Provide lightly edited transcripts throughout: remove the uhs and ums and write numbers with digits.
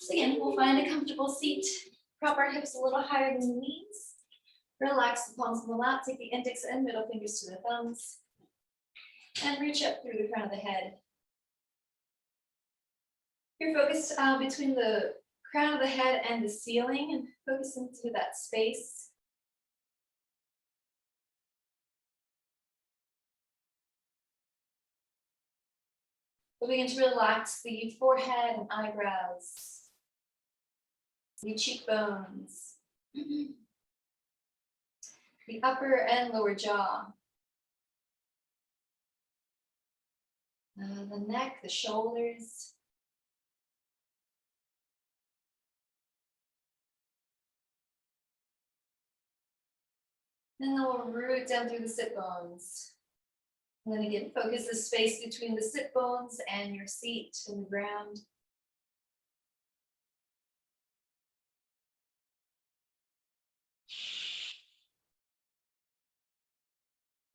So again, we'll find a comfortable seat. Prop our hips a little higher than the knees. Relax the palms in the lap. Take the index and middle fingers to the thumbs. And reach up through the crown of the head. You're focused between the crown of the head and the ceiling, and focus into that space. We'll begin to relax the forehead and eyebrows, the cheekbones, the upper and lower jaw, the neck, the shoulders. And then we'll root down through the sit bones. And then again, focus the space between the sit bones and your seat and the ground.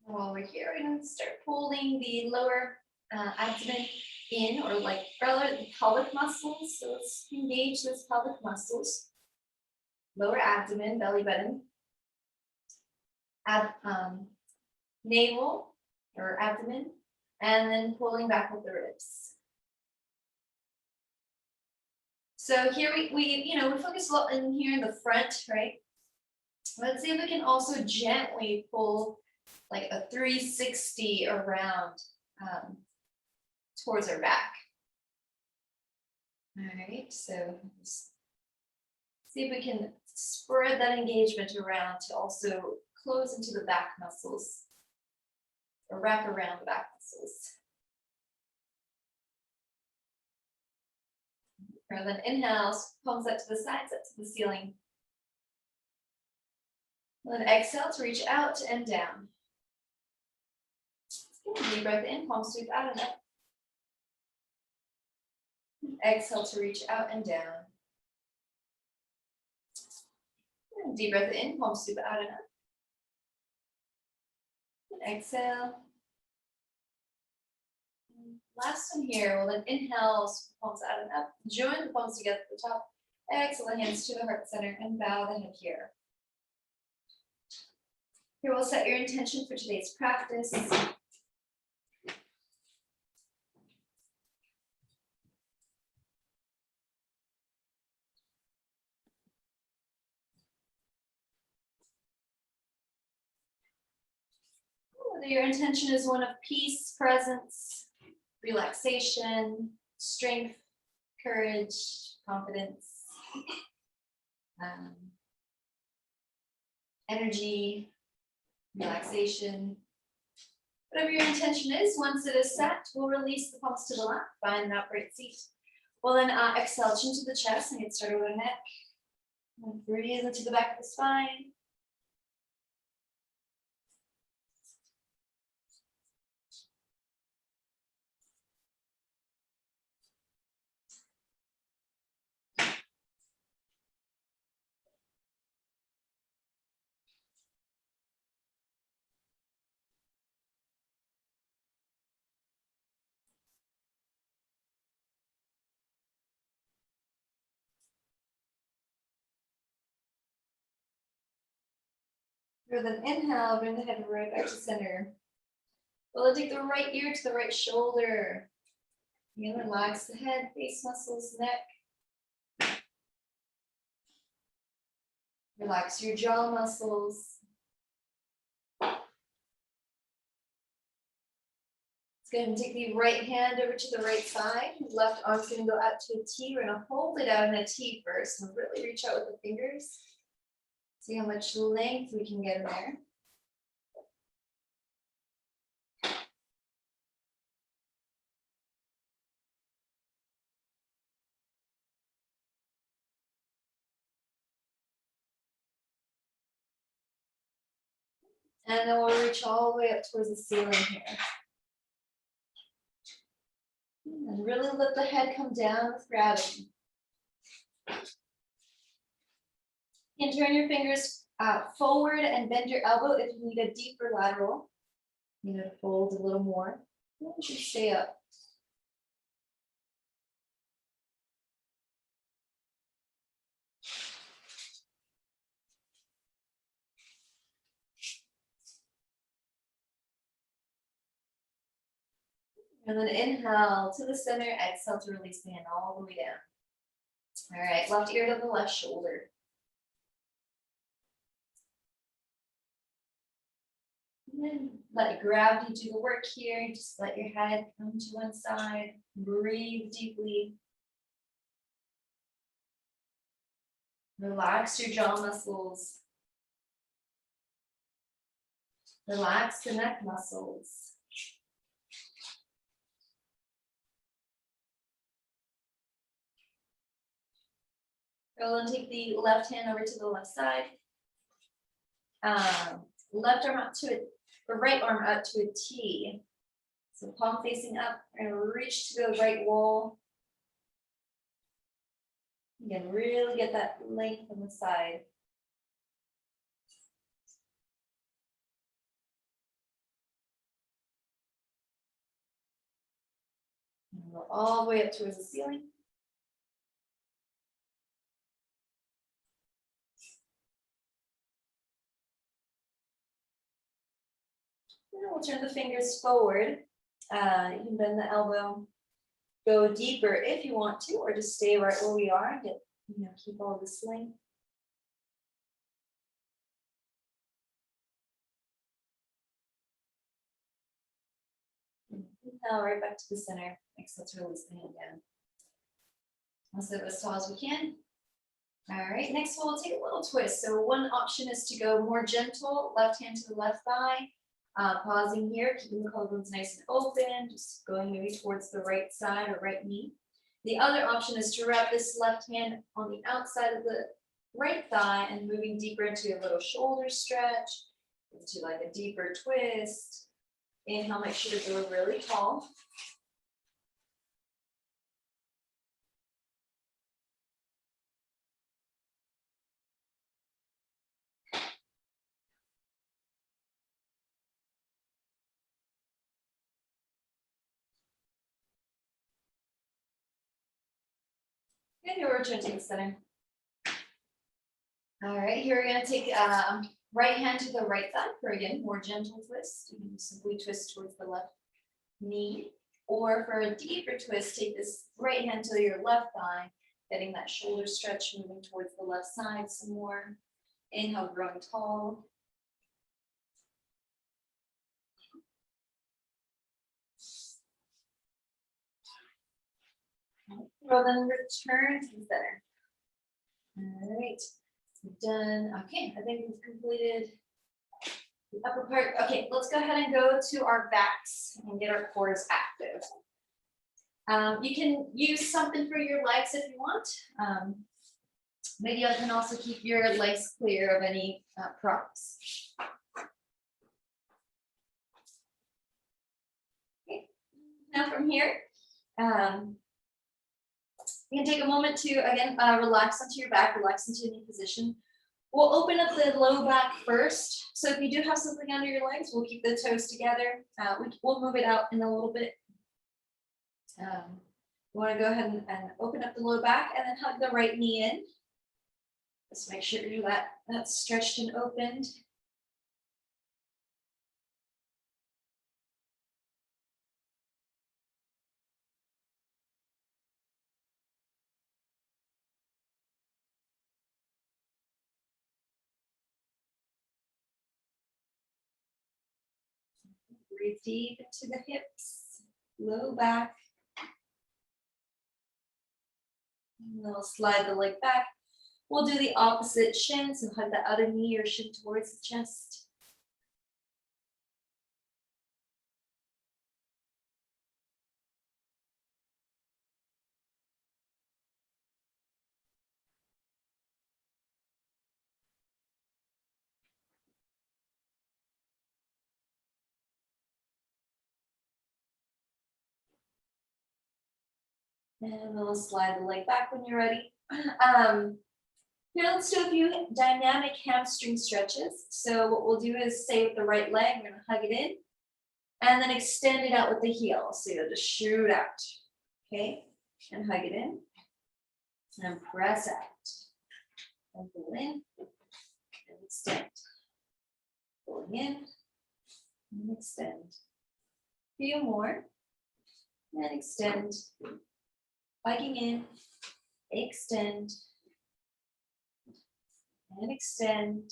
And while we're here, we're going to start pulling the lower abdomen in, or like the pelvic muscles. So let's engage those pelvic muscles. Lower abdomen, belly button. Navel or abdomen, and then pulling back with the ribs. So here we focus a lot in here in the front, right? Let's see if we can also gently pull like a 360 around towards our back. All right, so see if we can spread that engagement around to also close into the back muscles, or wrap around the back muscles. And then inhale, palms up to the sides, up to the ceiling. And then exhale to reach out and down. Deep breath in, palms sweep out and up. Exhale to reach out and down. And deep breath in, palms sweep out and up. And exhale. And last one here, we'll then inhale, palms out and up. Join the palms together at the top. Exhale the hands to the heart center and bow the head here. Here we'll set your intention for today's practice. Whether your intention is one of peace, presence, relaxation, strength, courage, confidence, energy, relaxation. Whatever your intention is, once it is set, we'll release the palms to the lap, find an upright seat. We'll then exhale, chin to the chest and get started with our neck. And breathe into the back of the spine. With an inhale, bring the head right back to center. We'll take the right ear to the right shoulder. Again, relax the head, face muscles, neck. Relax your jaw muscles. Let's go ahead and take the right hand over to the right side. Left arm's going to go out to a T. We're going to hold it out in a T first and really reach out with the fingers. See how much length we can get in there. And then we'll reach all the way up towards the ceiling here. And really let the head come down with gravity. You can turn your fingers forward and bend your elbow if you need a deeper lateral. You know, to fold a little more. You should stay up. And then inhale to the center, exhale to release the hand all the way down. All right, left ear to the left shoulder. And then let gravity do the work here. Just let your head come to one side. Breathe deeply. Relax your jaw muscles. Relax the neck muscles. Go and take the left hand over to the left side. Left arm up to it, the right arm up to a T. So palm facing up, and reach to the right wall. Again, really get that length on the side. And go all the way up towards the ceiling. And we'll turn the fingers forward. You can bend the elbow, go deeper if you want to, or just stay right where we are. Get, keep all this length. Now right back to the center. Exhale to release the hand down. Let's go as tall as we can. All right, next we'll take a little twist. So one option is to go more gentle, left hand to the left thigh. Pausing here, keeping the collarbones nice and open, just going maybe towards the right side or right knee. The other option is to wrap this left hand on the outside of the right thigh and moving deeper into a little shoulder stretch, into like a deeper twist. Inhale, make sure to go really tall. And you'll return to the center. All right, here we're going to take right hand to the right thigh for, again, more gentle twist. You can simply twist towards the left knee. Or for a deeper twist, take this right hand to your left thigh, getting that shoulder stretch, moving towards the left side some more. Inhale, growing tall. Well, then return to the center. All right, done. Okay, I think we've completed the upper part. Okay, let's go ahead and go to our backs and get our cores active. You can use something for your legs if you want. Maybe I can also keep your legs clear of any props. Okay, now from here, you can take a moment to, again, relax onto your back, relax into a new position. We'll open up the low back first. So if you do have something under your legs, we'll keep the toes together. We'll move it out in a little bit. You want to go ahead and open up the low back and then hug the right knee in. Just make sure that's stretched and opened. Breathe deep into the hips, low back. And then we'll slide the leg back. We'll do the opposite shin, so hug the other knee or shin towards the chest. And we'll slide the leg back when you're ready. Here, let's do a few dynamic hamstring stretches. So what we'll do is stay with the right leg, we're gonna hug it in, and then extend it out with the heel. So you'll just shoot out, okay? And hug it in, and press out. And pull in, and extend. Pulling in, and extend. A few more. and extend. Hugging in, extend, and extend.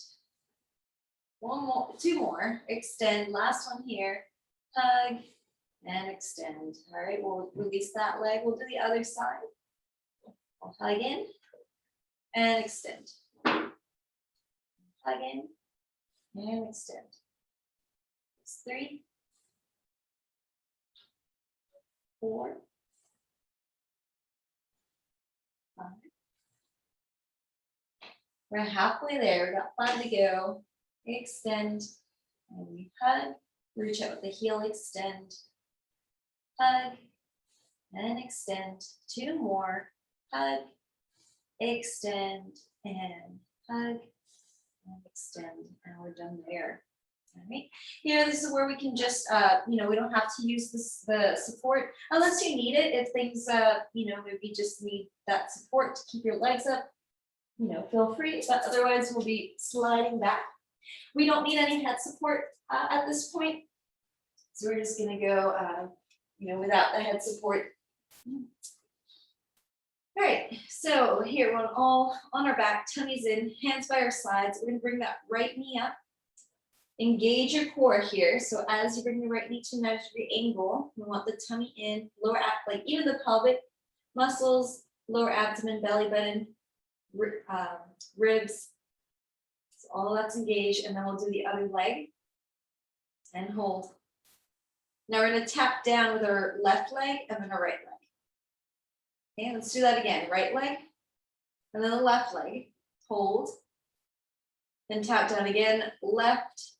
One more, two more, extend, last one here, hug, and extend. All right, we'll release that leg, we'll do the other side. I'll hug in, and extend. Hug in, and extend. It's 3, 4, 5. We're halfway there, we got 5 to go. Extend, and we hug, reach out with the heel, extend, hug, and extend. 2 more, hug, extend, and hug, and extend, and we're done there. All right, here, this is where we can just, we don't have to use the support unless you need it. If things, maybe just need that support to keep your legs up, feel free, but otherwise we'll be sliding back. We don't need any head support at this point, so we're just gonna go, without the head support. All right, so here we're all on our back, tummies in, hands by our sides. We're gonna bring that right knee up. Engage your core here. So as you bring the right knee to a 90-degree angle, we want the tummy in, lower like even the pelvic muscles, lower abdomen, belly button, ribs. So all that's engaged, and then we'll do the other leg and hold. Now we're going to tap down with our left leg and then our right leg. Okay, let's do that again. Right leg and then the left leg. Hold. Then tap down again, left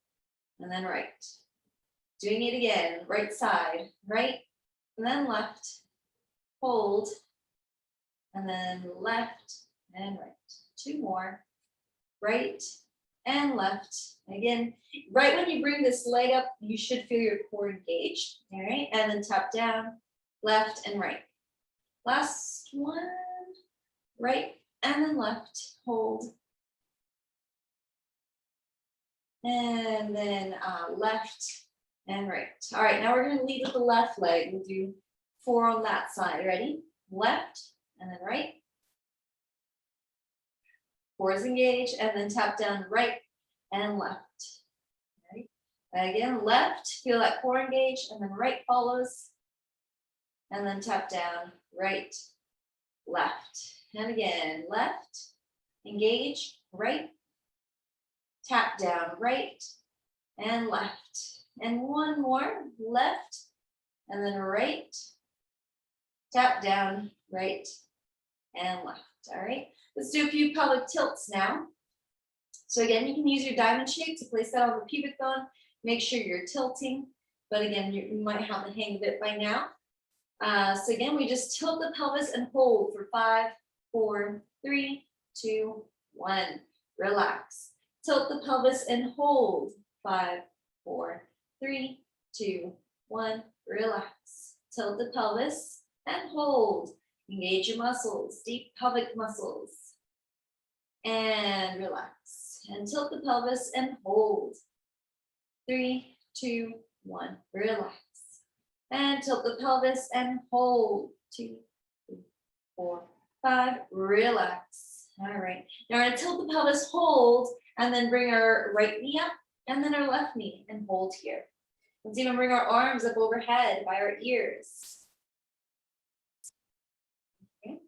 and then right. Doing it again, right side, right and then left. Hold and then left and right. 2 more. Right and left. Again, right when you bring this leg up, you should feel your core engaged. All right, and then tap down, left and right. Last one, right and then left. Hold. And then left and right. All right, now we're going to lead with the left leg. We'll do 4 on that side. Ready? Left and then right. 4 is engaged, and then tap down right and left. Right. Again, left, feel that core engage, and then right follows. And then tap down, right, left. And again, left, engage, right, tap down, right, and left. And one more, left, and then right, tap down, right, and left. All right, let's do a few pelvic tilts now. So again, you can use your diamond shape to place that on the pubic bone. Make sure you're tilting, but again, you might have the hang of it by now. So again, we just tilt the pelvis and hold for 5, 4, 3, 2, 1. Relax. Tilt the pelvis and hold. 5, 4, 3, 2, 1. Relax. Tilt the pelvis and hold. Engage your muscles, deep pelvic muscles. And relax. And tilt the pelvis and hold. 3, 2, 1. Relax. And tilt the pelvis and hold. 2, 3, 4, 5. Relax. All right. Now we're going to tilt the pelvis, hold, and then bring our right knee up, and then our left knee, and hold here. Let's even bring our arms up overhead by our ears. Okay.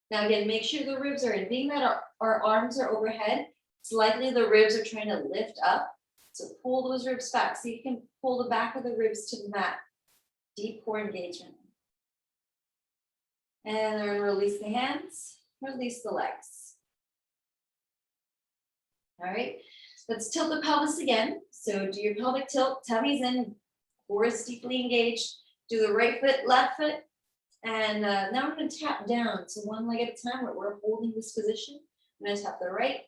Now again, make sure the ribs are in. Being that our arms are overhead, it's likely the ribs are trying to lift up. So pull those ribs back so you can pull the back of the ribs to the mat. Deep core engagement. And then release the hands, release the legs. All right, let's tilt the pelvis again. So do your pelvic tilt, tummies in, core is deeply engaged. Do the right foot, left foot. And now we're going to tap down. So one leg at a time, we're holding this position. I'm going to tap the right,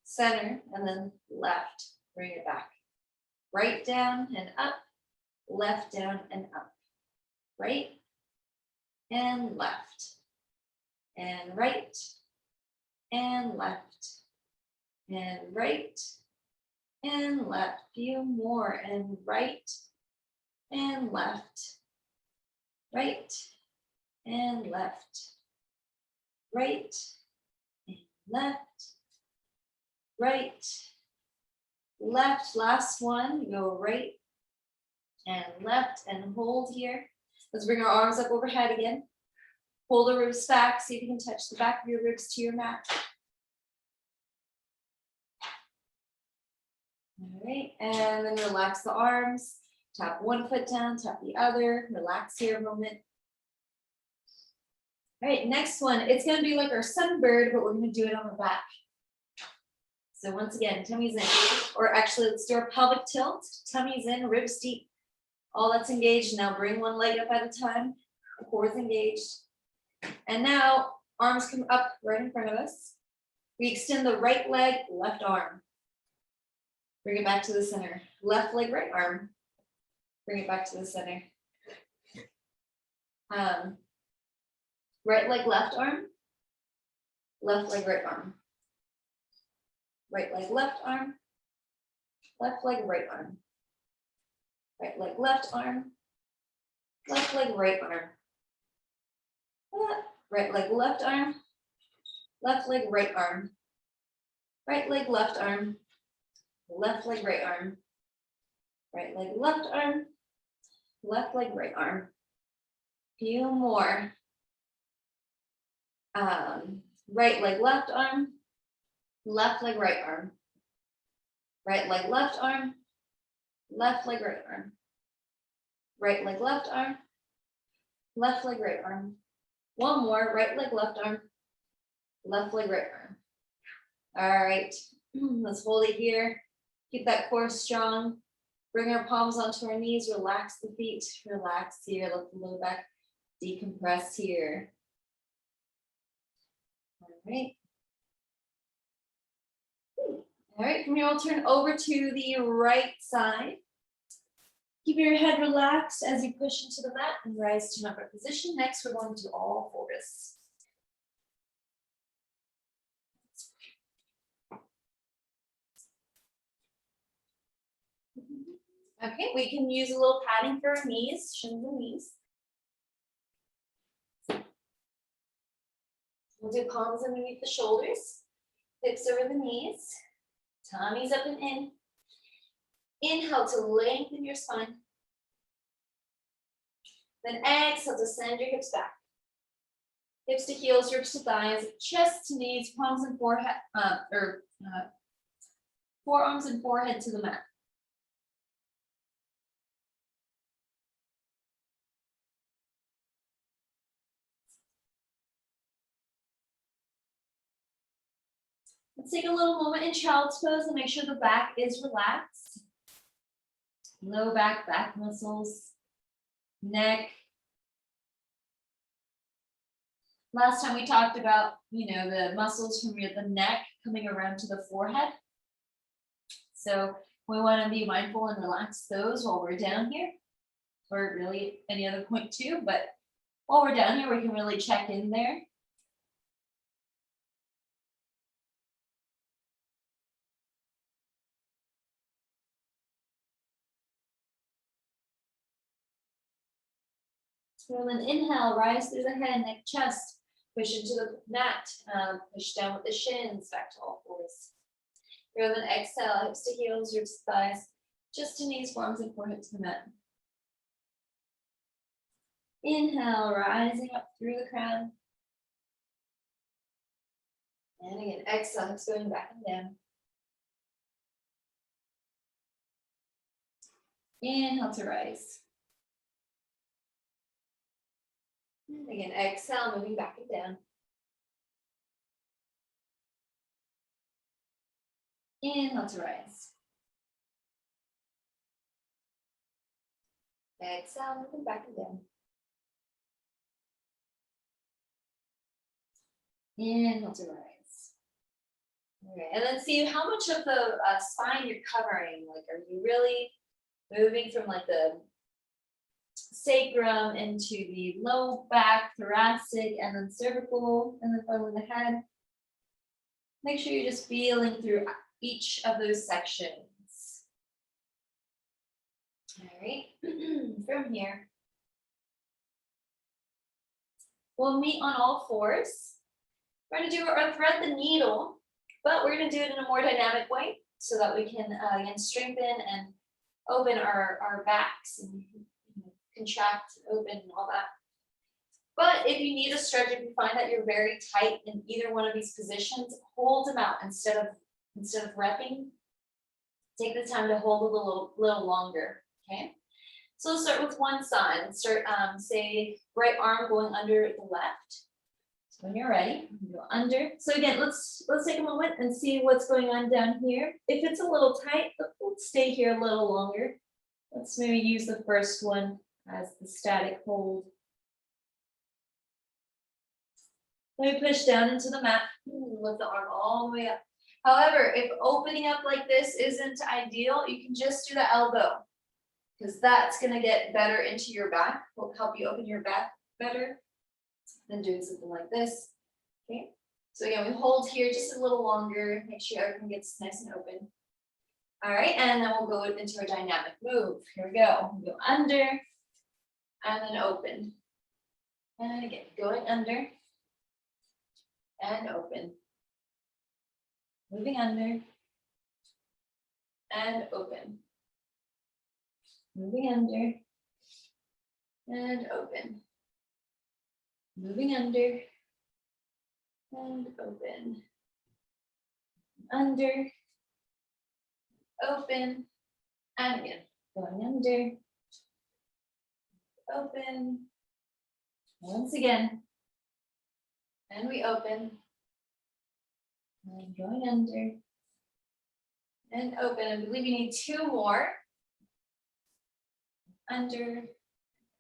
center, and then left. Bring it back. Right down and up, left down and up. Right and left. And right and left. And right and left. Few more. And right and left, right, and left, right, and left, right, left. Last one, go right and left and hold here. Let's bring our arms up overhead again. Pull the ribs back, see if you can touch the back of your ribs to your mat. All right, and then relax the arms. Tap one foot down, tap the other, relax here a moment. All right, next one, it's gonna be like our sunbird, but we're gonna do it on the back. So once again, tummy's in, or actually let's do our pelvic tilt, tummy's in, ribs deep. All that's engaged. Now bring one leg up at a time, the core is engaged. And now arms come up right in front of us. We extend the right leg, left arm. Bring it back to the center. Left leg, right arm. Bring it back to the center. Right leg, left arm. Left leg, right arm. Right leg, left arm. Left leg, right arm. Right leg, left arm. Left leg, right arm. Right leg, left arm. Left leg, right arm. Right leg, left arm. Left leg, right arm. Right leg, left arm. Left leg, right arm. Few more. Right leg, left arm. Left leg, right arm. Right leg, left arm. Left leg, right arm. Right leg, left arm. Left leg, right arm. One more, right leg, left arm. Left leg, right arm. All right, let's hold it here. Keep that core strong. Bring our palms onto our knees, relax the feet, relax here, let the low back decompress here. All right. All right, from here we'll turn over to the right side. Keep your head relaxed as you push into the mat and rise to an upright position. Next, we're going to do all fours. Okay, we can use a little padding for our knees, shins and knees. We'll do palms underneath the shoulders, hips over the knees, tummies up and in. Inhale to lengthen your spine. Then exhale to send your hips back. Hips to heels, ribs to thighs, chest to knees, palms and forehead, forearms and forehead to the mat. Let's take a little moment in child's pose and make sure the back is relaxed. Low back, back muscles, neck. Last time we talked about, the muscles from the neck coming around to the forehead. So we want to be mindful and relax those while we're down here, or really any other point too, but while we're down here, we can really check in there. So then inhale, rise through the head, neck, chest, push into the mat, push down with the shins, back to all fours. Then exhale, hips to heels, ribs to thighs, just to knees, forearms, and forehead to the mat. Inhale, rising up through the crown. And again, exhale, hips going back and down. Inhale to rise. And again, exhale, moving back and down. Inhale to rise. Exhale, moving back and down. Inhale to rise. Okay, and then see how much of the spine you're covering. Like, are you really moving from like the sacrum into the low back, thoracic, and then cervical, and then finally the head? Make sure you're just feeling through each of those sections. All right, from here, we'll meet on all fours. We're going to do or thread the needle, but we're going to do it in a more dynamic way so that we can again strengthen and open our backs and contract, open, and all that. But if you need a stretch, if you find that you're very tight in either one of these positions, hold them out instead of repping. Take the time to hold a little longer. Okay. So let's start with one side. Let's start, say, right arm going under the left. So when you're ready, go under. So again, let's take a moment and see what's going on down here. If it's a little tight, let's stay here a little longer. Let's maybe use the first one as the static hold. Let me push down into the mat. Lift the arm all the way up. However, if opening up like this isn't ideal, you can just do the elbow, because that's going to get better into your back. Will help you open your back better than doing something like this. Okay. So again, we hold here just a little longer. Make sure everything gets nice and open. All right, and then we'll go into a dynamic move. Here we go. Go under and then open. And again, going under and open. Moving under and open. Moving under and open. Moving under and open. Under, open, and again. Going under, open, once again. And we open. And going under and open. I believe you need two more. Under,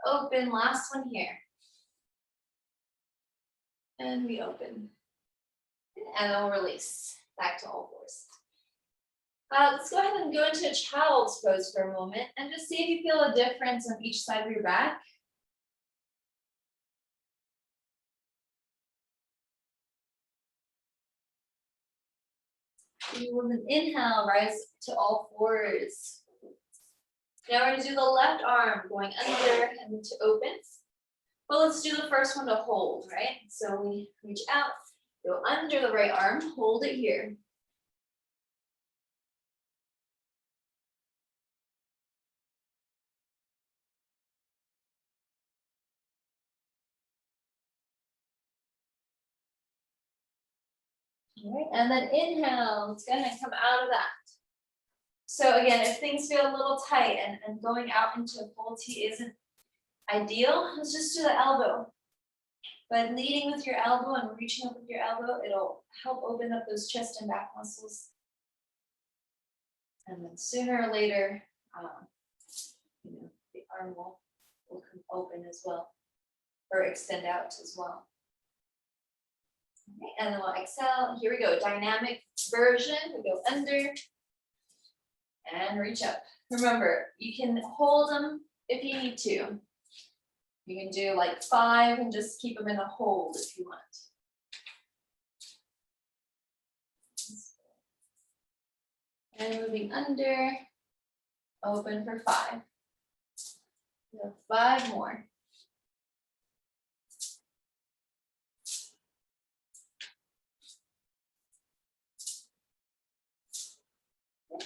open, last one here. And we open. And then we'll release back to all fours. Let's go ahead and go into a child's pose for a moment and just see if you feel a difference on each side of your back. With an inhale, rise to all fours. Now we're going to do the left arm going under and to open. Well, let's do the first one to hold, right? So we reach out, go under the right arm, hold it here. All right, and then inhale, it's gonna come out of that. So again, if things feel a little tight and going out into a full T isn't ideal, let's just do the elbow. By leading with your elbow and reaching up with your elbow, it'll help open up those chest and back muscles. And then sooner or later, the arm will come open as well, or extend out as well. Okay, and then we'll exhale. Here we go, dynamic version. We go under and reach up. Remember, you can hold them if you need to. You can do like 5 and just keep them in a hold if you want. And moving under, open for 5. We have 5 more. Okay.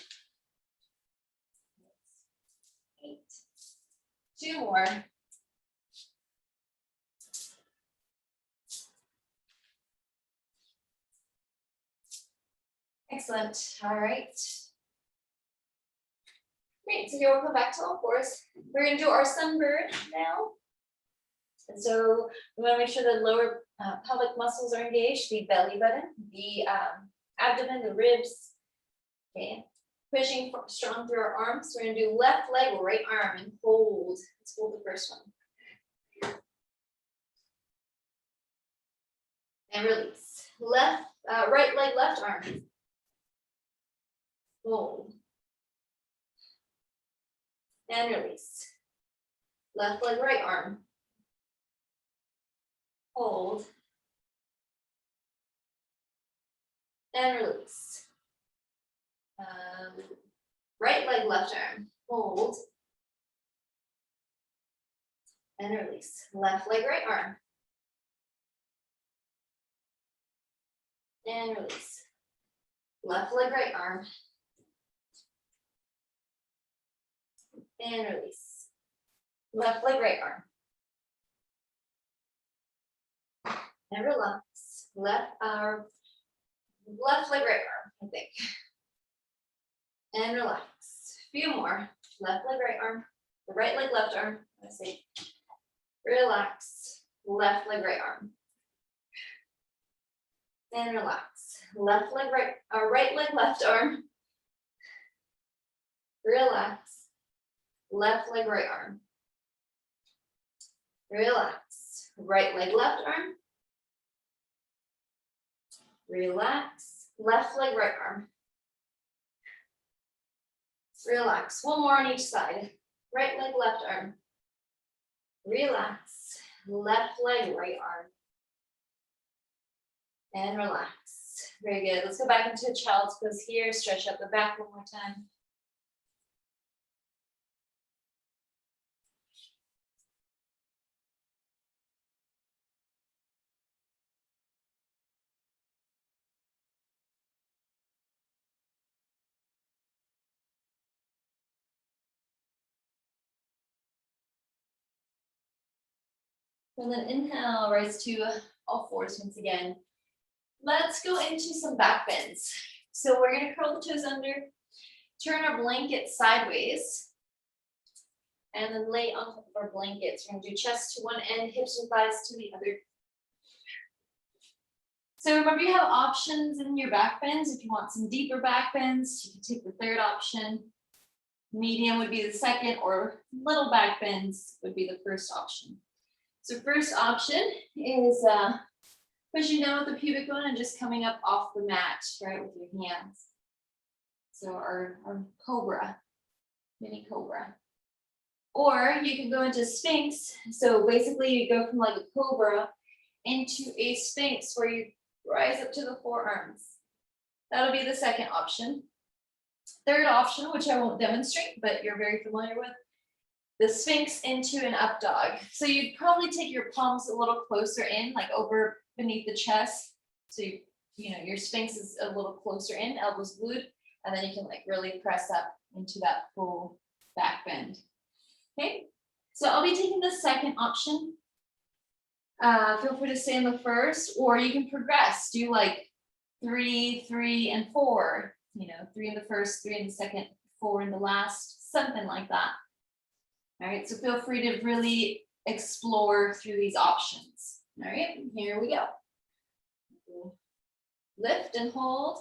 8. 2 more. Excellent. All right. Great. So here we'll come back to all fours. We're going to do our sunbird now. And so we want to make sure the lower pelvic muscles are engaged, the belly button, the abdomen, the ribs. Okay. Pushing strong through our arms. So we're going to do left leg, right arm, and hold. Let's hold the first one. And release. Right leg, left arm. Hold. And release. Left leg, right arm. Hold. And release. Right leg, left arm. Hold. And release. Left leg, right arm. And release. Left leg, right arm. And release. Left leg, right arm. And relax. Left leg, right arm, I think. And relax. Few more. Left leg, right arm. The right leg, left arm. Let's see. Relax. Left leg, right arm. And relax. Left leg, right leg, left arm. Relax. Left leg, right arm. Relax. Right leg, left arm. Relax. Left leg, right arm. Relax. One more on each side. Right leg, left arm. Relax. Left leg, right arm. And relax. Very good. Let's go back into a child's pose here. Stretch out the back one more time. And then inhale, rise to all fours once again. Let's go into some back bends. So we're going to curl the toes under, turn our blanket sideways, and then lay on top of our blankets. We're going to do chest to one end, hips and thighs to the other. So remember, you have options in your back bends. If you want some deeper back bends, you can take the third option. Medium would be the second, or little back bends would be the first option. So first option is pushing down with the pubic bone and just coming up off the mat, right, with your hands. So our cobra, mini cobra. Or you can go into Sphinx. So basically you go from like a cobra into a Sphinx where you rise up to the forearms. That'll be the second option. Third option, which I won't demonstrate, but you're very familiar with, the Sphinx into an up dog. So you'd probably take your palms a little closer in, like over beneath the chest. So you know, your Sphinx is a little closer in, elbows glued, and then you can like really press up into that full back bend. Okay, so I'll be taking the second option. Feel free to stay in the first, or you can progress. Do like 3, 3, and 4. You know, 3 in the first, 3 in the second, 4 in the last, something like that. All right, so feel free to really explore through these options. All right, here we go. Lift and hold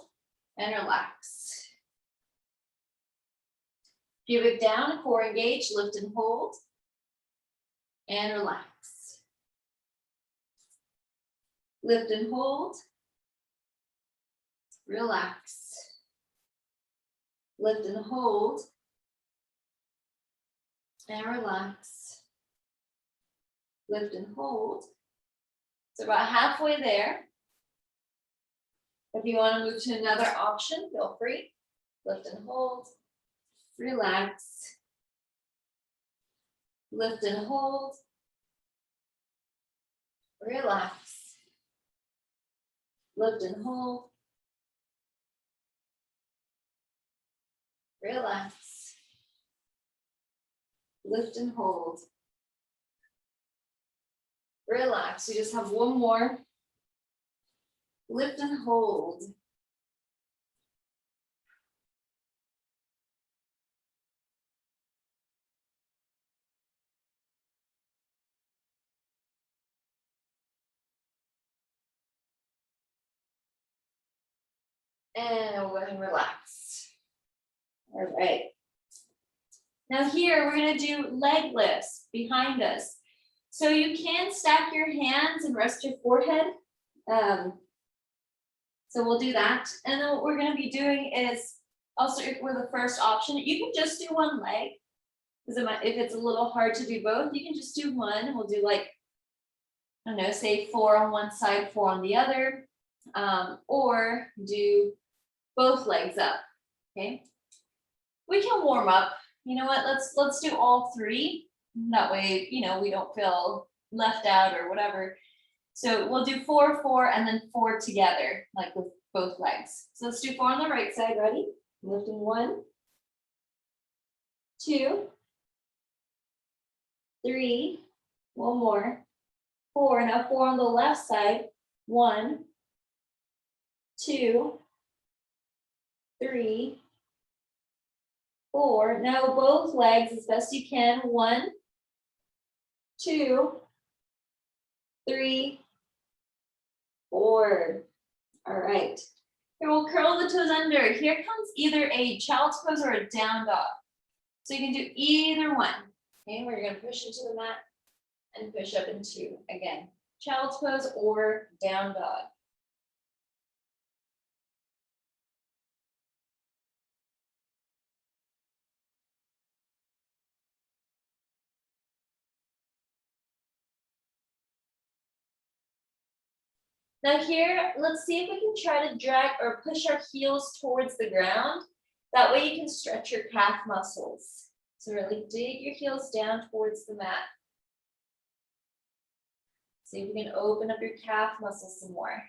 and relax. Pubic down, core engaged, lift and hold and relax. Lift and hold, relax. Lift and hold and relax. Lift and hold. So about halfway there. If you want to move to another option, feel free. Lift and hold, relax. Lift and hold, relax. Lift and hold, relax. Lift and hold, relax. We just have one more. Lift and hold. And we'll go ahead and relax. All right. Now here, we're gonna do leg lifts behind us. So you can stack your hands and rest your forehead. So we'll do that. And then what we're gonna be doing is, also if we're the first option, you can just do one leg. Because if it's a little hard to do both, you can just do one. We'll do like, I don't know, say 4 on one side, 4 on the other. Or do both legs up, okay? We can warm up. You know what, let's do all 3. That way, you know, we don't feel left out or whatever. So we'll do 4, 4, and then 4 together, like with both legs. So let's do 4 on the right side. Ready? Lifting 1, 2, 3, one more, 4. Now 4 on the left side. 1, 2, 3, 4. Now both legs as best you can. 1, 2, 3, 4. All right. Here we'll curl the toes under. Here comes either a child's pose or a down dog. So you can do either one. Okay, where you're going to push into the mat and push up into, again, child's pose or down dog. Now here, let's see if we can try to drag or push our heels towards the ground. That way you can stretch your calf muscles. So really dig your heels down towards the mat. See if we can open up your calf muscles some more.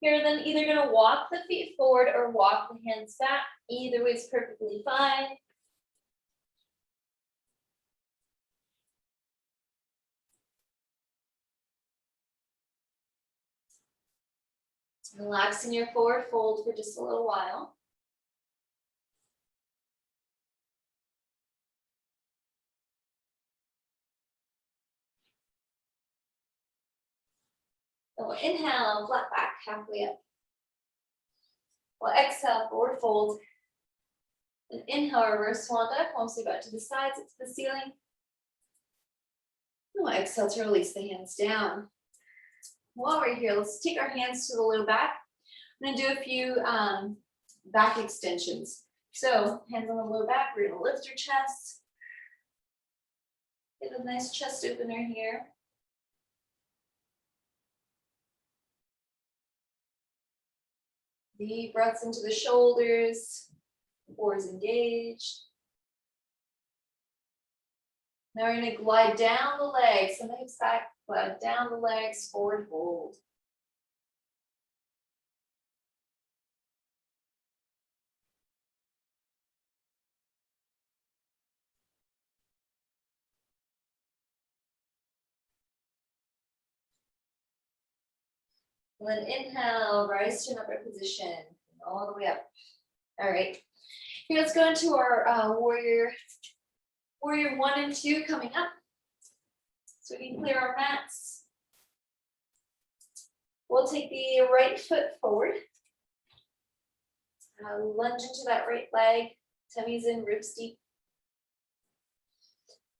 You're then either going to walk the feet forward or walk the hands back. Either way is perfectly fine. Relax in your forward fold for just a little while. So we'll inhale, flat back, halfway up. We'll exhale, forward fold. And inhale, reverse swan dive, mostly back to the sides, it's the ceiling. And we'll exhale to release the hands down. While we're here, let's take our hands to the low back. I'm gonna do a few back extensions. So hands on the low back, we're gonna lift your chest. Get a nice chest opener here. Deep breaths into the shoulders, core is engaged. Now we're going to glide down the legs, send the hips back, glide down the legs, forward fold. And then inhale, rise to an upward position, all the way up. All right, here let's go into our warrior 1 and 2 coming up. So we can clear our mats. We'll take the right foot forward. Lunge into that right leg, tummy's in, ribs deep.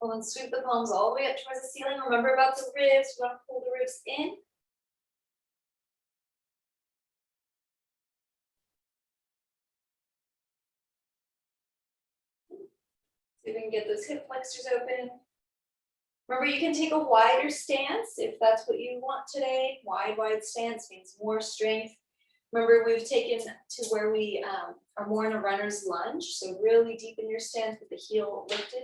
We'll then sweep the palms all the way up towards the ceiling. Remember about the ribs, we want to pull the ribs in. So you can get those hip flexors open. Remember, you can take a wider stance if that's what you want today. Wide stance means more strength. Remember, we've taken to where we are more in a runner's lunge. So really deepen your stance with the heel lifted.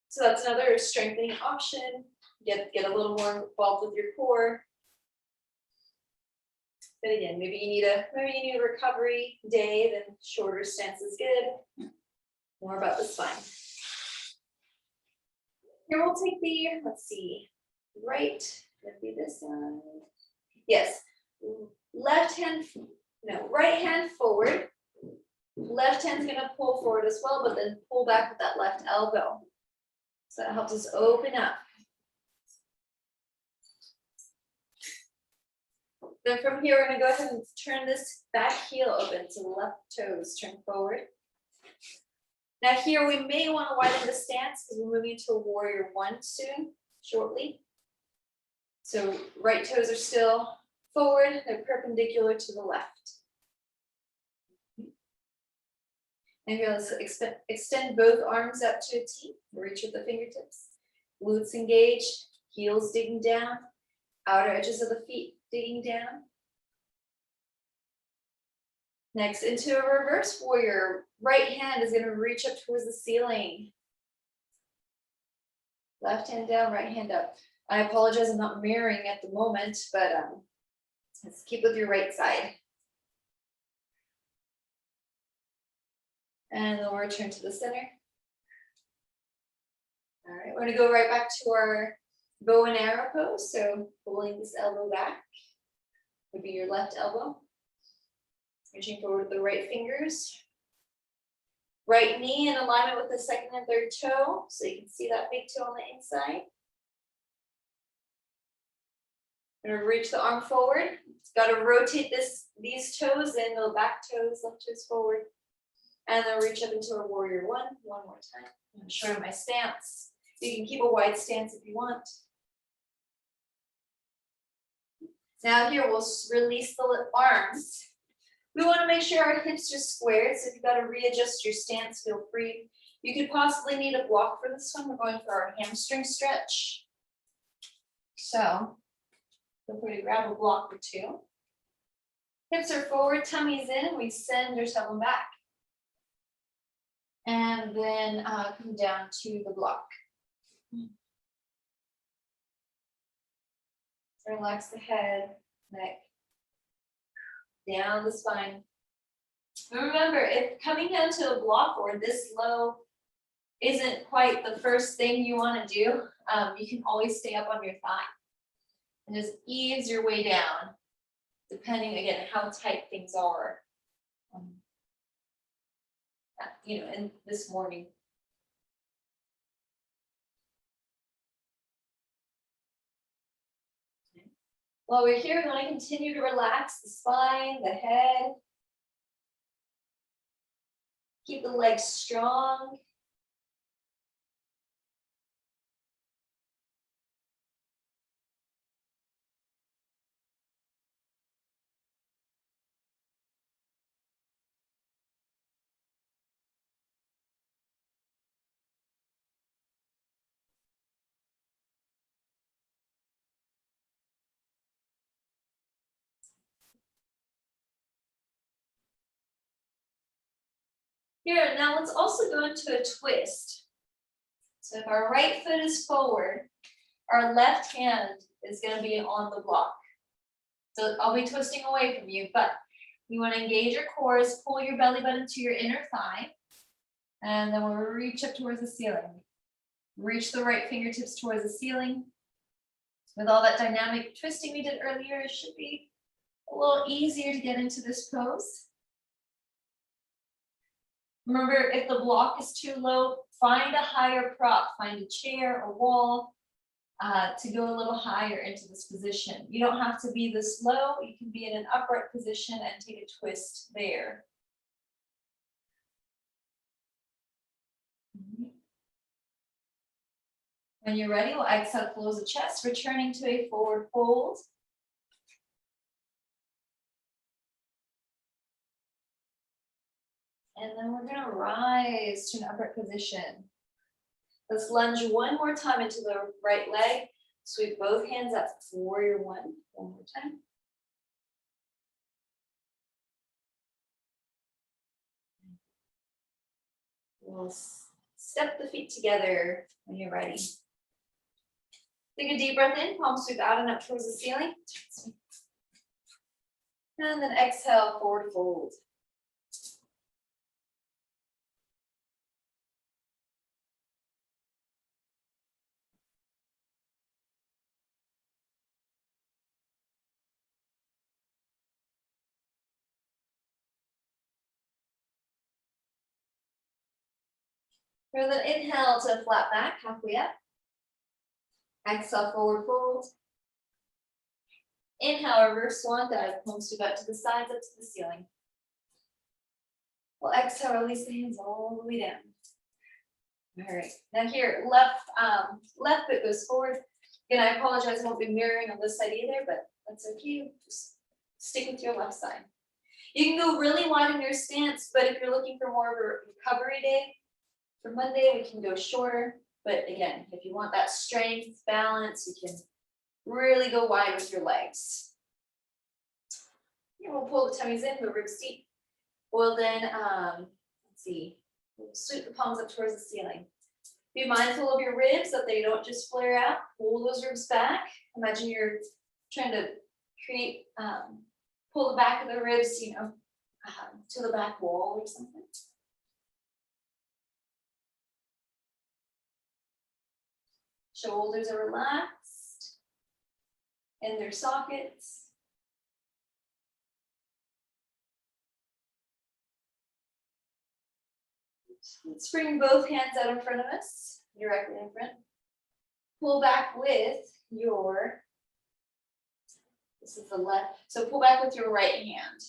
So that's another strengthening option. Get a little more involved with your core. But again, maybe you need a recovery day, then shorter stance is good. More about the spine. Here we'll take the, let's see, right, let's be this side. Yes, right hand forward. Left hand's gonna pull forward as well, but then pull back with that left elbow. So that helps us open up. Then from here, we're gonna go ahead and turn this back heel open to the left toes, turn forward. Now here we may want to widen the stance because we're moving into a warrior 1 soon, shortly. So right toes are still forward, they're perpendicular to the left. And here let's extend both arms up to a T, reach with the fingertips. Glutes engaged, heels digging down, outer edges of the feet digging down. Next, into a reverse warrior. Right hand is gonna reach up towards the ceiling. Left hand down, right hand up. I apologize, I'm not mirroring at the moment, but let's keep with your right side. And then we'll return to the center. All right, we're gonna go right back to our bow and arrow pose. So pulling this elbow back would be your left elbow. Reaching forward with the right fingers. Right knee in alignment with the second and third toe. So you can see that big toe on the inside. I'm gonna reach the arm forward. It's gotta rotate these toes in, the back toes, left toes forward. And then reach up into a warrior one more time. I'm gonna show you my stance. You can keep a wide stance if you want. Now here we'll release the arms. We want to make sure our hips are squared, so if you've got to readjust your stance, feel free. You could possibly need a block for this one. We're going for our hamstring stretch. So feel free to grab a block or two. Hips are forward, tummy's in, we send ourselves back. And then come down to the block. Relax the head, neck, down the spine. And remember, if coming down to a block or this low isn't quite the first thing you want to do, you can always stay up on your thigh and just ease your way down, depending again how tight things are. In this morning. While we're here, we want to continue to relax the spine, the head. Keep the legs strong. Here, now let's also go into a twist. So if our right foot is forward, our left hand is going to be on the block. So I'll be twisting away from you, but you want to engage your cores, pull your belly button to your inner thigh, and then we'll reach up towards the ceiling. Reach the right fingertips towards the ceiling. With all that dynamic twisting we did earlier, it should be a little easier to get into this pose. Remember, if the block is too low, find a higher prop, find a chair or wall to go a little higher into this position. You don't have to be this low, you can be in an upright position and take a twist there. When you're ready, we'll exhale, close the chest, returning to a forward fold. And then we're gonna rise to an upright position. Let's lunge one more time into the right leg. Sweep both hands up, warrior one more time. We'll step the feet together when you're ready. Take a deep breath in, palms sweep out and up towards the ceiling. And then exhale, forward fold. For the inhale to flat back, halfway up. Exhale, forward fold. Inhale, reverse swan dive, palms sweep out to the sides, up to the ceiling. We'll exhale, release the hands all the way down. All right, now here, left foot goes forward. Again, I apologize, I won't be mirroring on this side either, but that's okay. Just stick with your left side. You can go really wide in your stance, but if you're looking for more of a recovery day, for Monday, we can go shorter, But again, if you want that strength, balance, you can really go wide with your legs. Here, we'll pull the tummies in, the ribs deep. We'll then, let's see, we'll sweep the palms up towards the ceiling. Be mindful of your ribs, that they don't just flare out. Pull those ribs back. Imagine you're trying to create, pull the back of the ribs, you know, to the back wall or something. Shoulders are relaxed in their sockets. Let's bring both hands out in front of us, directly in front. Pull back with your, this is the left, so pull back with your right hand.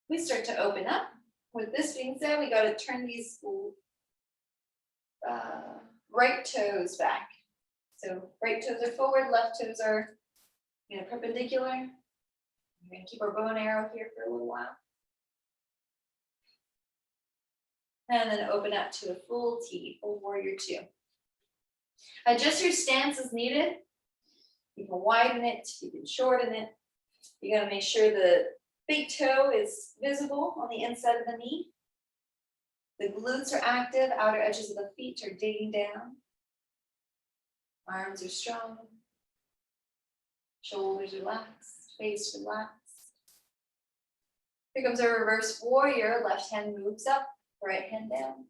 We start to open up. With this being said, we got to turn these right toes back. So right toes are forward, left toes are, you know, perpendicular. We're going to keep our bow and arrow here for a little while. And then open up to a full T, full warrior two. Adjust your stance as needed. You can widen it, you can shorten it. You gotta make sure the big toe is visible on the inside of the knee. The glutes are active, outer edges of the feet are digging down. Arms are strong. Shoulders relaxed, face relaxed. Here comes a reverse warrior. Left hand moves up, right hand down.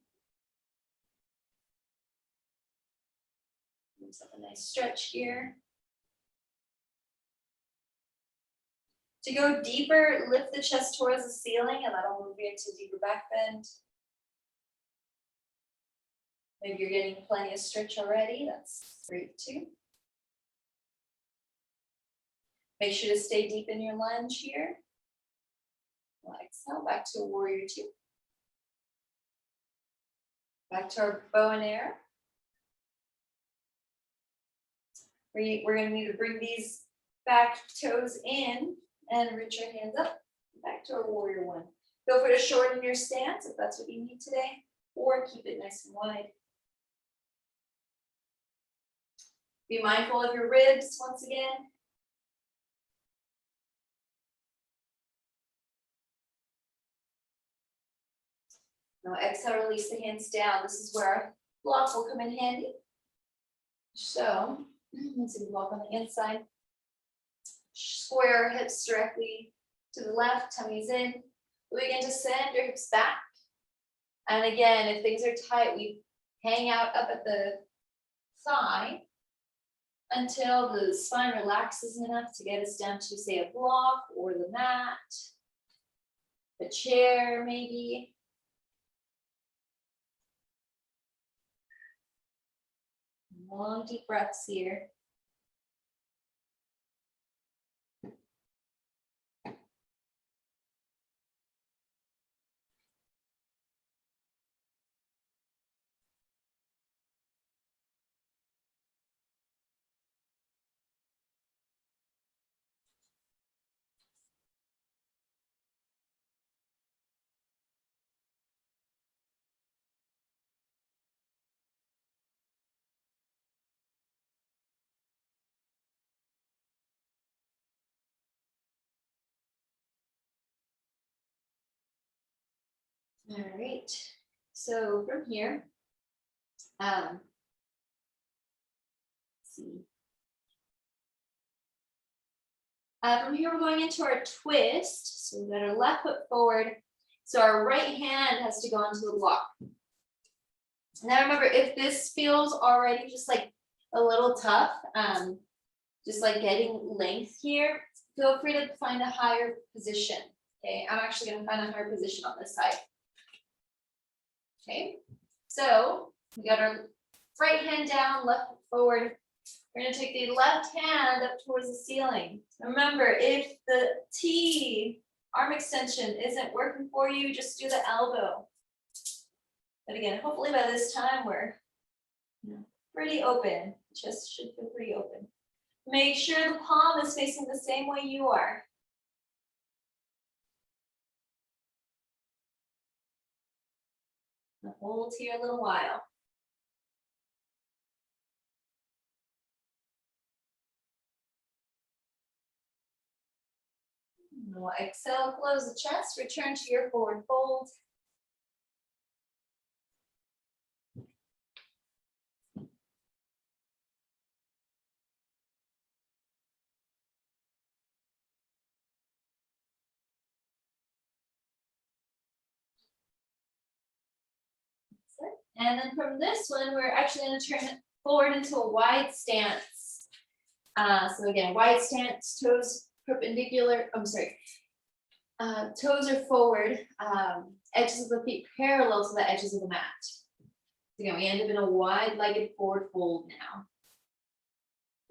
Moves up a nice stretch here. To go deeper, lift the chest towards the ceiling, and that'll move you into deeper back bend. Maybe you're getting plenty of stretch already. That's great too. Make sure to stay deep in your lunge here. Exhale, back to a warrior two. Back to our bow and arrow. We're going to need to bring these back toes in and reach your hands up. Back to our warrior one. Feel free to shorten your stance if that's what you need today, or keep it nice and wide. Be mindful of your ribs once again. Now exhale, release the hands down. This is where our block will come in handy. So, let's see, block on the inside. Square hips directly to the left, tummies in. We begin to send your hips back. And again, if things are tight, we hang out up at the thigh until the spine relaxes enough to get us down to, say, a block or the mat, a chair maybe. Long deep breaths here. All right, so from here, let's see. From here, we're going into our twist. So we've got our left foot forward. So our right hand has to go onto the block. Now remember, if this feels already just like a little tough, just like getting length here, feel free to find a higher position. Okay, I'm actually going to find a higher position on this side. Okay, so we got our right hand down, left foot forward. We're going to take the left hand up towards the ceiling. Remember, if the T, arm extension, isn't working for you, just do the elbow. But again, hopefully by this time we're pretty open. Chest should feel pretty open. Make sure the palm is facing the same way you are. Hold here a little while. And we'll exhale, close the chest, return to your forward fold. And then from this one, we're actually going to turn it forward into a wide stance. So again, wide stance, toes perpendicular, toes are forward, edges of the feet parallel to the edges of the mat. Again, we end up in a wide-legged forward fold now.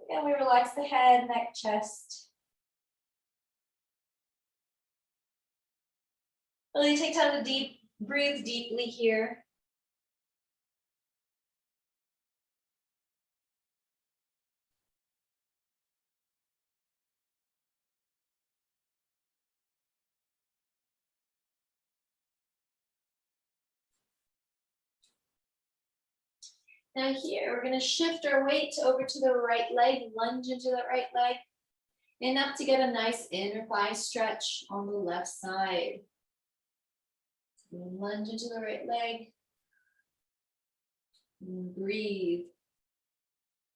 Again, we relax the head, neck, chest. Really take time to breathe deeply here. Now here, we're going to shift our weight over to the right leg, lunge into the right leg, enough to get a nice inner thigh stretch on the left side. Lunge into the right leg. And breathe.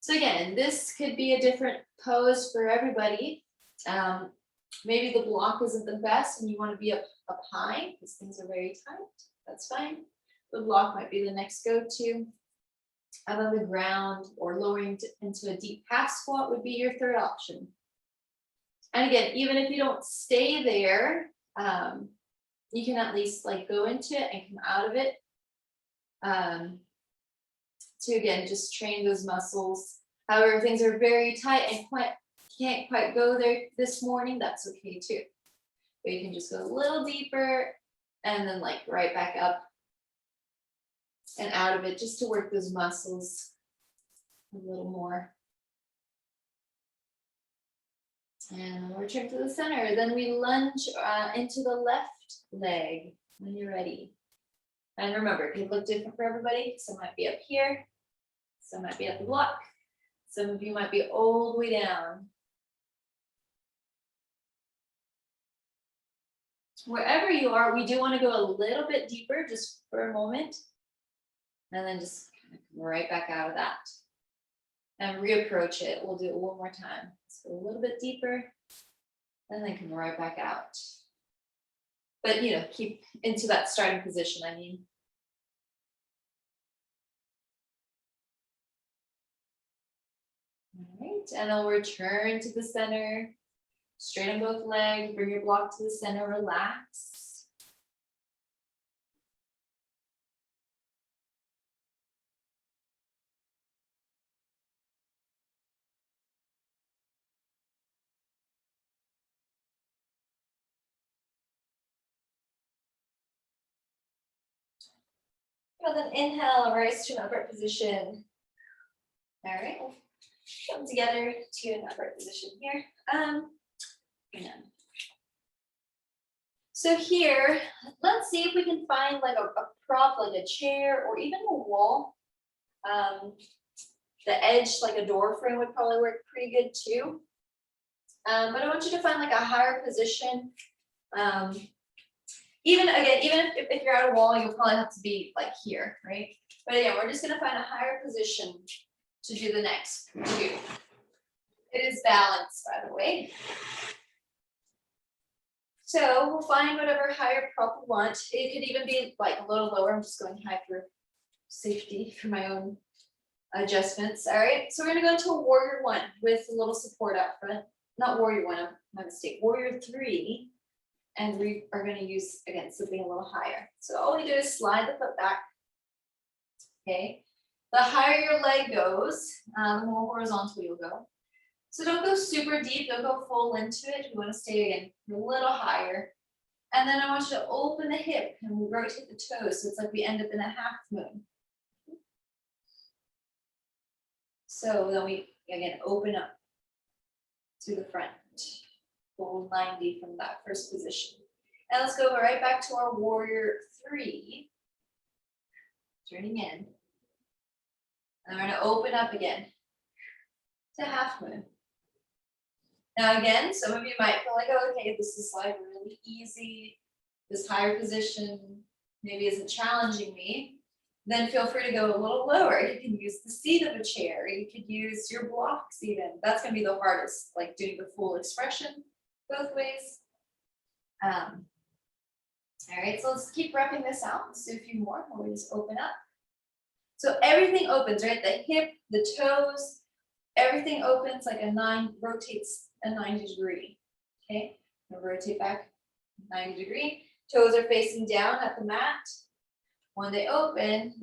So again, this could be a different pose for everybody. Maybe the block isn't the best and you want to be up high because things are very tight. That's fine. The block might be the next go-to. Out on the ground or lowering into a deep half squat would be your third option. And again, even if you don't stay there, you can at least like go into it and come out of it. To again, just train those muscles. However, if things are very tight and can't quite go there this morning, that's okay too. But you can just go a little deeper and then like right back up and out of it just to work those muscles a little more. And we'll return to the center. Then we lunge into the left leg when you're ready. And remember, it can look different for everybody. Some might be up here, some might be at the block, some of you might be all the way down. Wherever you are, we do want to go a little bit deeper just for a moment. And then just kind of come right back out of that. And reapproach it. We'll do it one more time. Let's go a little bit deeper. And then come right back out. But keep into that starting position, I mean. All right, and then we'll return to the center. Straighten both legs, bring your block to the center, relax. And then inhale, rise to an upright position. All right, we'll come together to an upright position here. So here, let's see if we can find like a prop, like a chair or even a wall. The edge, like a door frame would probably work pretty good too. But I want you to find like a higher position. Even if you're at a wall, you'll probably have to be like here, right? But again, we're just gonna find a higher position to do the next two. It is balanced, by the way. So we'll find whatever higher prop we want. It could even be like a little lower. I'm just going high for safety for my own adjustments. All right, so we're gonna go into a warrior one with a little support up front. Not warrior one, my mistake. Warrior three. And we are going to use, again, something a little higher. So all we do is slide the foot back. Okay. The higher your leg goes, the more horizontal you'll go. So don't go super deep. Don't go full into it. You want to stay, again, a little higher. And then I want you to open the hip and rotate the toes. So it's like we end up in a half moon. So then we, again, open up to the front. Full 90 from that first position. And let's go right back to our warrior three. Turning in. And we're going to open up again to half moon. Now again, some of you might feel like, oh, okay, this is like really easy. This higher position maybe isn't challenging me. Then feel free to go a little lower. You can use the seat of a chair. You could use your blocks even. That's gonna be the hardest, like doing the full expression both ways. All right, so let's keep repping this out. Let's do a few more. We'll just open up. So everything opens, right? The hip, the toes, everything opens like rotates a 90 degree. Okay, now rotate back 90 degree. Toes are facing down at the mat. When they open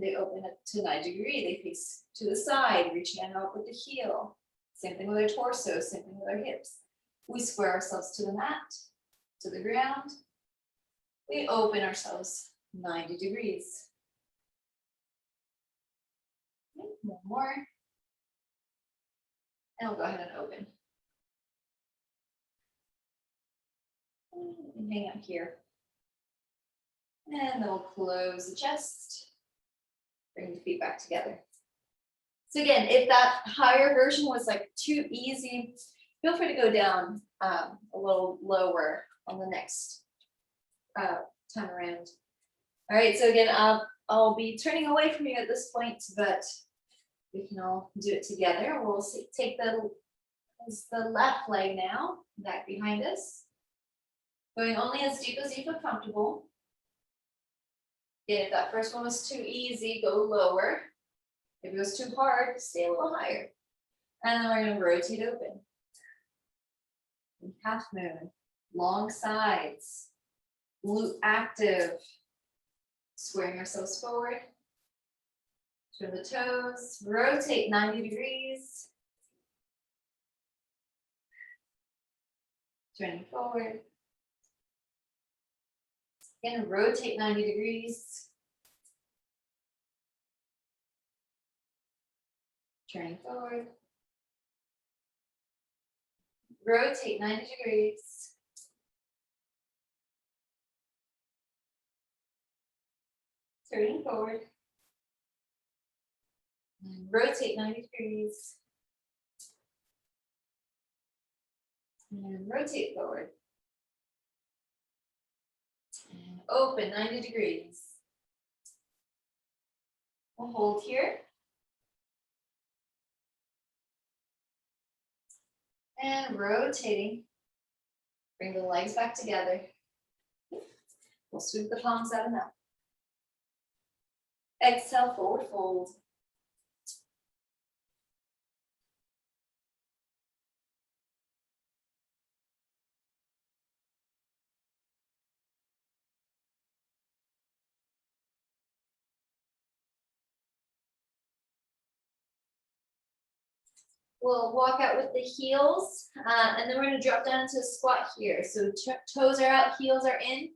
up to 90 degree. They face to the side, reaching out with the heel. Same thing with our torso, same thing with our hips. We square ourselves to the mat, to the ground. We open ourselves 90 degrees. Okay, one more. And we'll go ahead and open. And hang out here. And then we'll close the chest. Bring the feet back together. So again, if that higher version was like too easy, feel free to go down a little lower on the next time around. All right, so again, I'll be turning away from you at this point, but we can all do it together. We'll take the left leg now, back behind us. Going only as deep as you feel comfortable. Again, if that first one was too easy, go lower. If it was too hard, stay a little higher. And then we're going to rotate open. Half moon, long sides, glute active. Squaring ourselves forward. Turn the toes, rotate 90 degrees. Turning forward. Again, rotate 90 degrees. Turning forward. Rotate 90 degrees. Turning forward. And rotate 90 degrees. And rotate forward. And open 90 degrees. We'll hold here. And rotating. Bring the legs back together. We'll sweep the palms out and up. Exhale, forward fold. We'll walk out with the heels, and then we're going to drop down into a squat here. So toes are out, heels are in.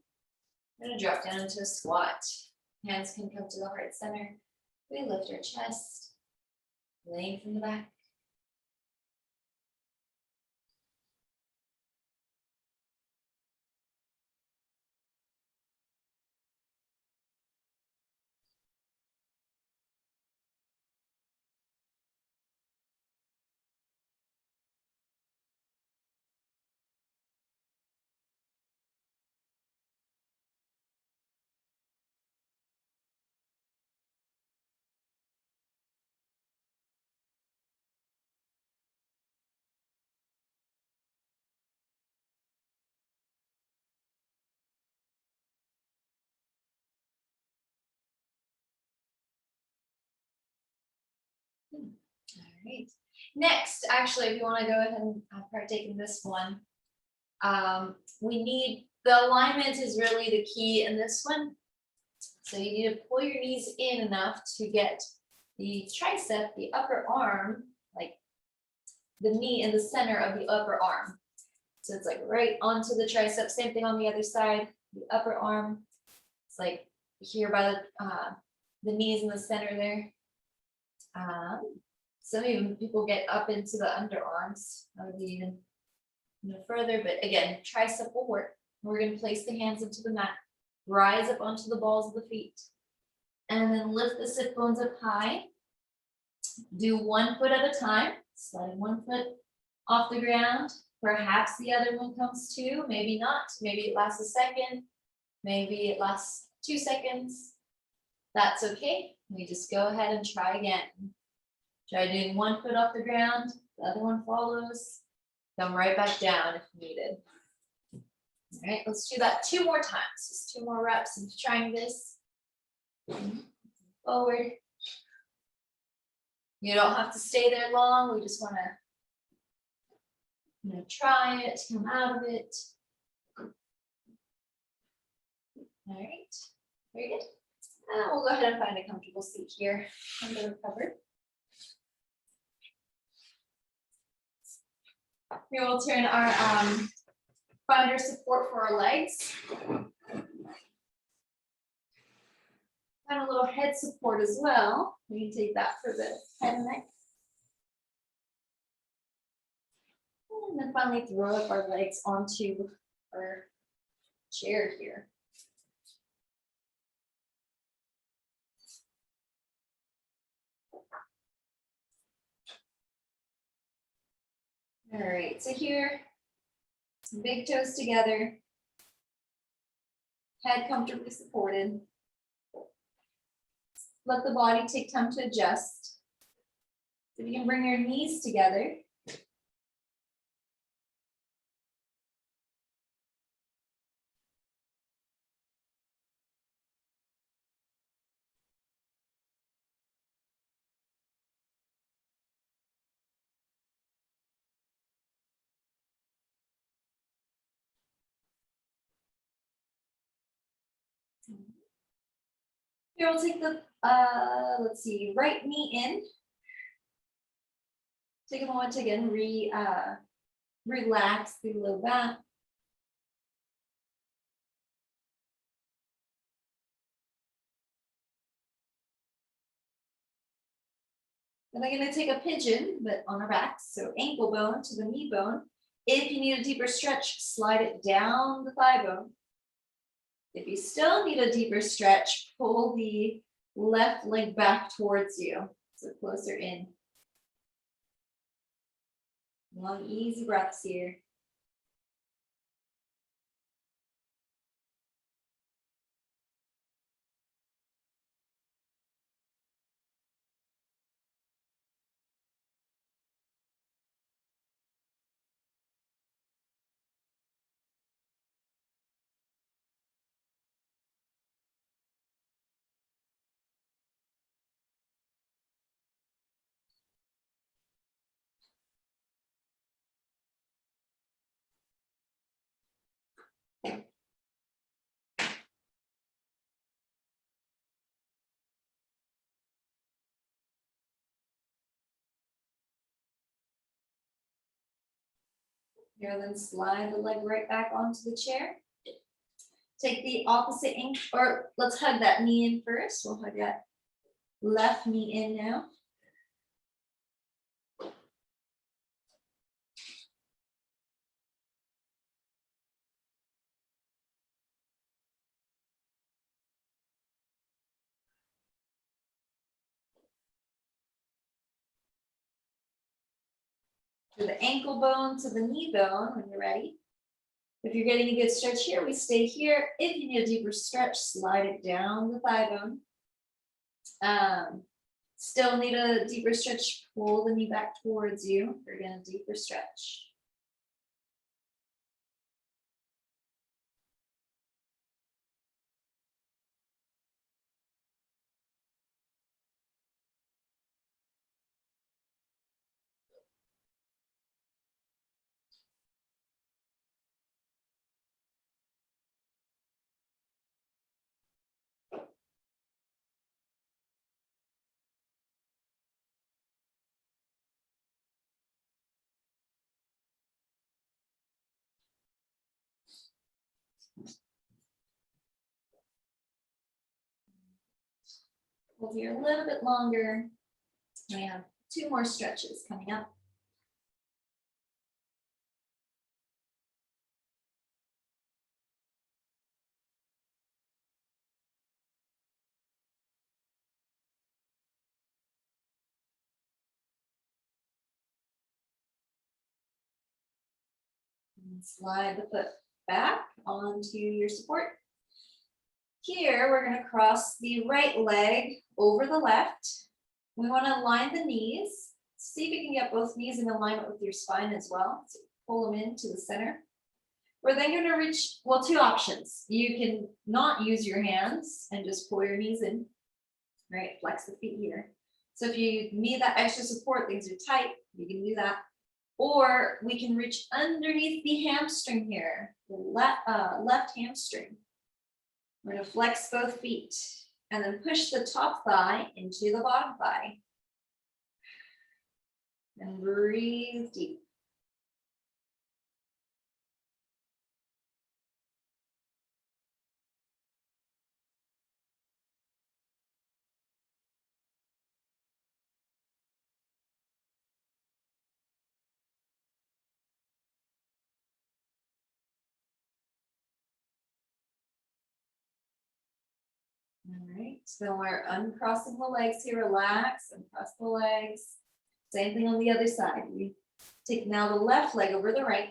We're going to drop down into a squat. Hands can come to the heart center. We lift our chest, lengthen the back. All right. Next, actually, if you want to go ahead and partake in this one, we need the alignment is really the key in this one. So you need to pull your knees in enough to get the tricep, the upper arm, like the knee in the center of the upper arm. So it's like right onto the tricep. Same thing on the other side, the upper arm. It's like here by the knees in the center there. Some even people get up into the underarms, even further, but again, tricep will work. We're going to place the hands into the mat, rise up onto the balls of the feet, and then lift the sit bones up high. Do 1 foot at a time, sliding 1 foot off the ground, Perhaps the other one comes too, maybe not, maybe it lasts a second, maybe it lasts 2 seconds. That's okay, we just go ahead and try again. Try doing one foot off the ground, the other one follows, come right back down if needed. All right, let's do that 2 more times, just 2 more reps of trying this. Forward. You don't have to stay there long, we just wanna try it, come out of it. All right, very good. We'll go ahead and find a comfortable seat here under the cover. We will turn our find our support for our legs. Find a little head support as well. We can take that for the head and neck. And then finally throw up our legs onto our chair here. All right, so here, some big toes together, head comfortably supported. Let the body take time to adjust. So you can bring your knees together. Here we'll take the, let's see, right knee in. Take a moment to again relax the low back. Then I'm going to take a pigeon, but on our backs, so ankle bone to the knee bone. If you need a deeper stretch, slide it down the thigh bone. If you still need a deeper stretch, pull the left leg back towards you, so closer in. Long, easy breaths here. Here, then slide the leg right back onto the chair. Take the opposite ankle, or let's hug that knee in first. We'll hug that left knee in now. To the ankle bone to the knee bone when you're ready. If you're getting a good stretch here, we stay here. If you need a deeper stretch, slide it down the thigh bone. Still need a deeper stretch, pull the knee back towards you. We're gonna deeper stretch. Hold here a little bit longer. We have 2 more stretches coming up. And slide the foot back onto your support. Here, we're going to cross the right leg over the left. We want to align the knees. See if you can get both knees in alignment with your spine as well. So pull them into the center. We're then going to reach, well, two options. You can not use your hands and just pull your knees in, right? Flex the feet here. So if you need that extra support, things are tight, you can do that. Or we can reach underneath the hamstring here, the left hamstring. We're going to flex both feet and then push the top thigh into the bottom thigh. And breathe deep. All right, so we're uncrossing the legs here, relax, uncross the legs. Same thing on the other side. We take now the left leg over the right,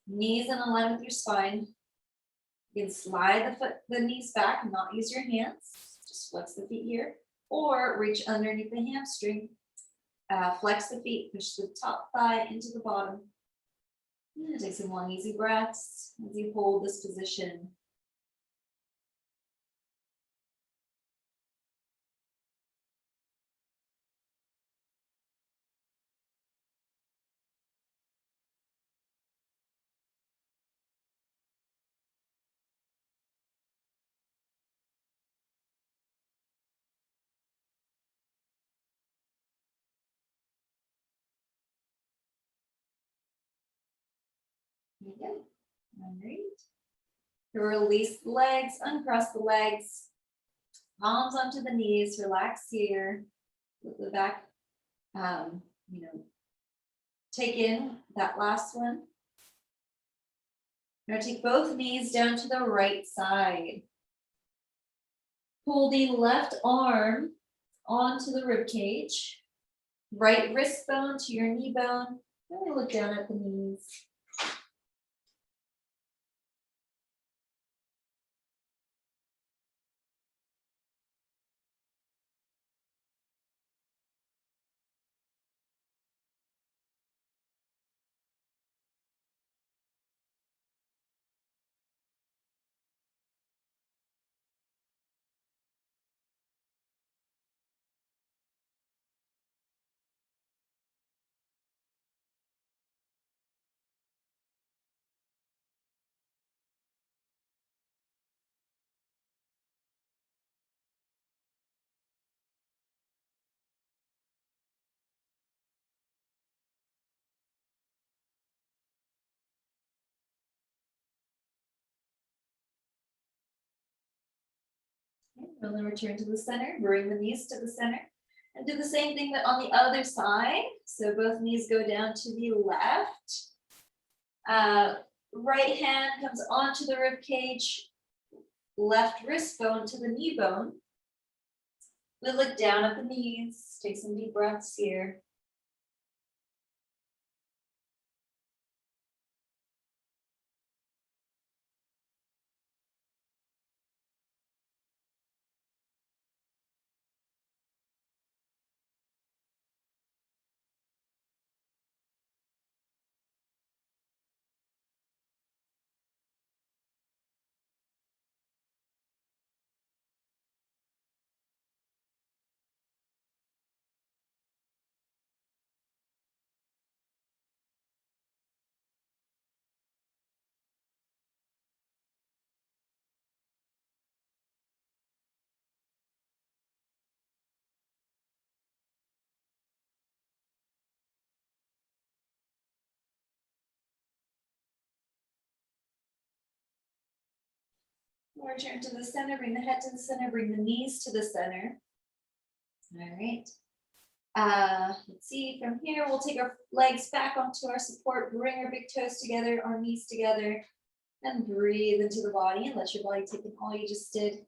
knees in alignment with your spine. You can slide the knees back, not use your hands, just flex the feet here, or reach underneath the hamstring, flex the feet, push the top thigh into the bottom. And take some long, easy breaths as you hold this position. Okay. All right. Release the legs, uncross the legs, palms onto the knees, relax here, with the back, take in that last one. Now take both knees down to the right side. Pull the left arm onto the rib cage, right wrist bone to your knee bone. Then we look down at the knees. And then return to the center, bring the knees to the center, and do the same thing on the other side. So both knees go down to the left. Right hand comes onto the rib cage, left wrist bone to the knee bone. We look down at the knees, take some deep breaths here. Return to the center, bring the head to the center, bring the knees to the center. All right. Let's see, from here, we'll take our legs back onto our support, bring our big toes together, our knees together, and breathe into the body and let your body take in all you just did.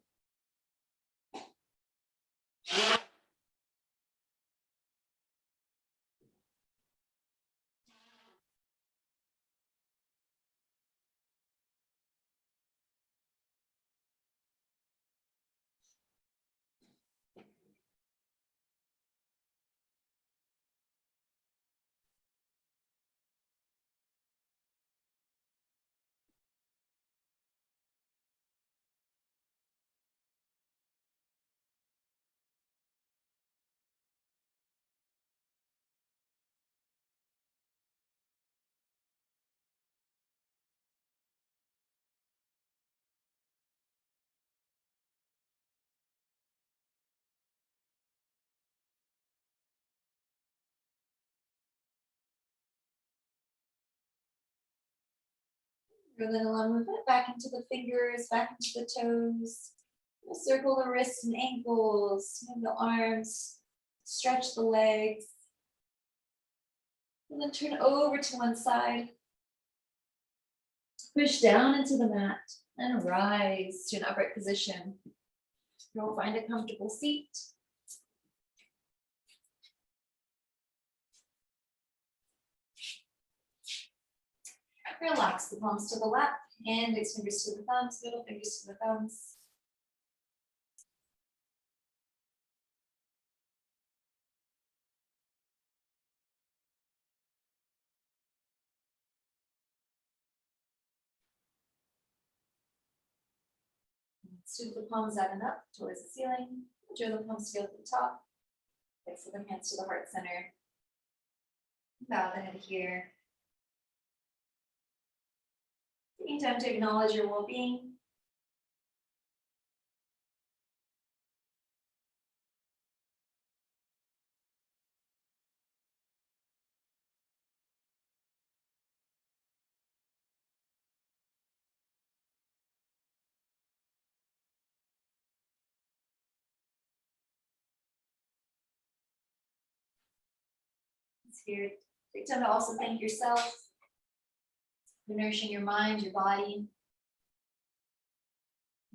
Roll it along with it, back into the fingers, back into the toes. Circle the wrists and ankles, move the arms, stretch the legs. And then turn over to one side. Push down into the mat and rise to an upright position. You'll find a comfortable seat. Relax the palms to the lap, index fingers to the thumbs, middle fingers to the thumbs. Scoop the palms out and up towards the ceiling. Draw the palms together at the top. Exhale the hands to the heart center. Bow the head here. Taking time to acknowledge your well-being. It's here. Take time to also thank yourself for nourishing your mind, your body.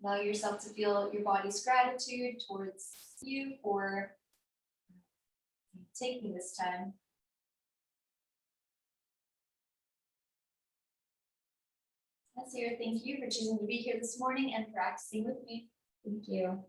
Allow yourself to feel your body's gratitude towards you for taking this time. That's here. Thank you for choosing to be here this morning and practicing with me. Thank you.